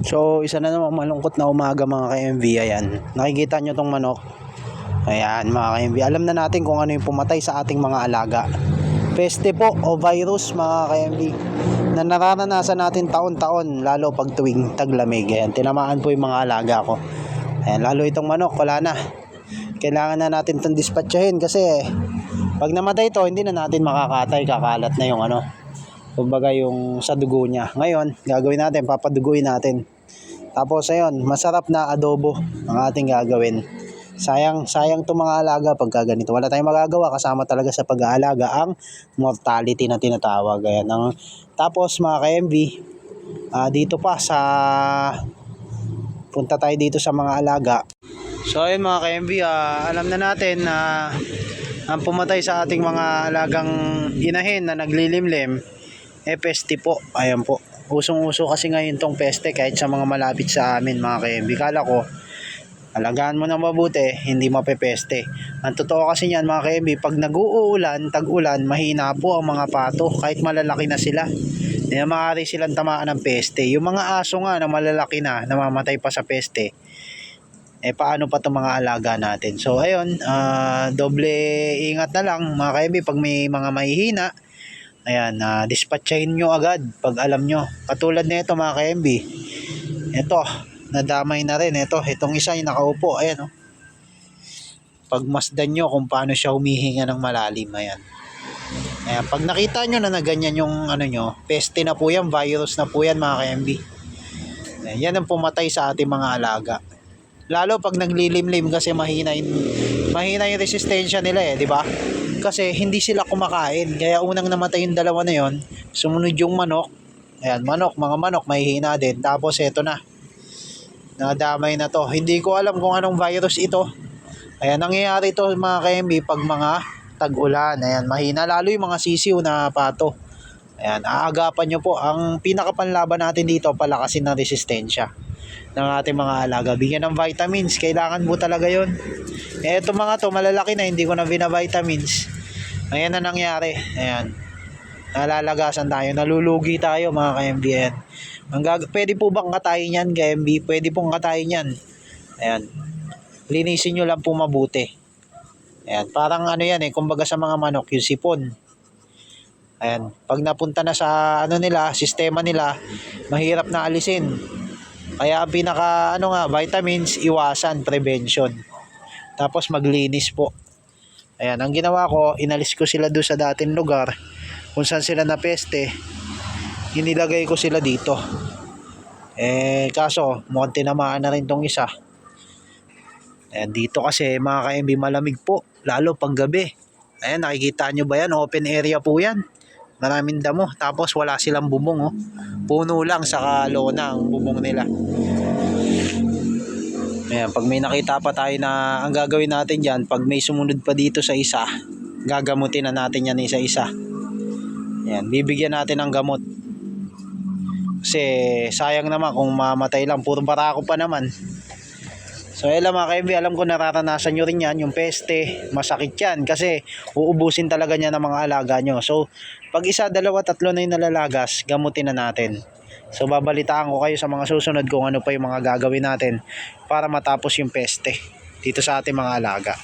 So isa na naman malungkot na umaga mga ka-MV. Ayan, nakikita nyo tong manok. Ayan mga ka-MV, alam na natin kung ano yung pumatay sa ating mga alaga. Peste po o virus mga ka-MV na nararanasan natin taon-taon, lalo pag tuwing taglamig. Ayan, tinamaan po yung mga alaga ko. Ayan, lalo itong manok, wala na. Kailangan na natin itong dispatchahin kasi pag namatay ito, hindi na natin makakatay, kakalat na yung ano, kumbaga yung sa dugo niya. Ngayon, gagawin natin, papaduguin natin. Tapos ayun, masarap na adobo ang ating gagawin. Sayang itong mga alaga pagka ganito. Wala tayong magagawa, kasama talaga sa pag-aalaga ang mortality na tinatawag. Ayan, tapos mga ka-MV, dito pa sa punta tayo dito sa mga alaga. So ayun mga ka-MV, alam na natin na ang pumatay sa ating mga alagang inahin na naglilimlim peste po. Ayan po, usong-uso kasi ngayon tong peste kahit sa mga malapit sa amin mga ka-MV. Kala ko alagaan mo na mabuti, hindi mapepeste. Ang totoo kasi niyan mga ka-MV, pag nag-uulan, tag-ulan, mahina po ang mga pato kahit malalaki na sila. Maaari silang tamaan ng peste. Yung mga aso nga na malalaki na, namamatay pa sa peste, paano pa itong mga alaga natin. So ayun, doble ingat na lang mga ka-MV pag may mga mahihina. Ayan, dispatchahin nyo agad pag alam nyo. Katulad na ito mga ka-MV, ito nadamay na rin. Itong isa yung nakaupo, ayan, oh. Pagmasdan nyo kung paano siya humihinga ng malalim. Ayan, pag nakita nyo na ganyan yung ano nyo, peste na po yan, virus na po yan mga ka-MV. Ayan, yan ang pumatay sa ating mga alaga. Lalo pag naglilimlim kasi mahina yung resistensya nila di ba? Kasi hindi sila kumakain. Kaya unang namatay yung dalawa na yon, sumunod yung manok. Ayan, mga manok mahihina din. Tapos eto na, nadamay na to. Hindi ko alam kung anong virus ito. Ayan, nangyayari ito mga ka-MV pag mga tag-ulan. Ayan, mahina lalo yung mga sisiw na pato. Ayan, aagapan nyo po. Ang pinakapanlaban natin dito, palakasin ng resistensya ng ating mga alaga. Bigyan ng vitamins, kailangan mo talaga yon. Eto mga to, malalaki na, hindi ko na bina-vitamins. Ayan na nangyari. Ayan, nalalagasan tayo, nalulugi tayo mga ka-MV. Ayan, pwede po bang katayin yan ka-MV? Pwede pong katayin yan. Ayan, linisin nyo lang po mabuti. Ayan, parang ano yan kumbaga sa mga manok, yung sipon. Ayan, pag napunta na sa ano nila, sistema nila, mahirap na alisin. Kaya ang pinaka vitamins, iwasan, prevention. Tapos maglinis po. Ayan, ang ginawa ko, inalis ko sila doon sa dating lugar kung saan sila napeste. Inilagay ko sila dito. Kaso mukhang tinamaan na rin tong isa. Ayan, dito kasi mga ka-MV malamig po, lalo pag gabi. Ayan, nakikita nyo ba yan? Open area po yan. Maraming damo. Tapos wala silang bubong. Puno lang sa lona ang bubong nila. Ayan, pag may nakita pa tayo na ang gagawin natin dyan, pag may sumunod pa dito sa isa, gagamutin na natin yan isa-isa. Ayan, bibigyan natin ng gamot. Kasi sayang naman kung mamatay lang, puro barako pa naman. So ayan mga ka-MV, alam ko nararanasan nyo rin yan, yung peste, masakit yan kasi uubusin talaga niya ng mga alaga nyo. So pag isa, dalawa, tatlo na yung nalalagas, gamutin na natin. So babalitaan ko kayo sa mga susunod kung ano pa yung mga gagawin natin para matapos yung peste dito sa ating mga alaga.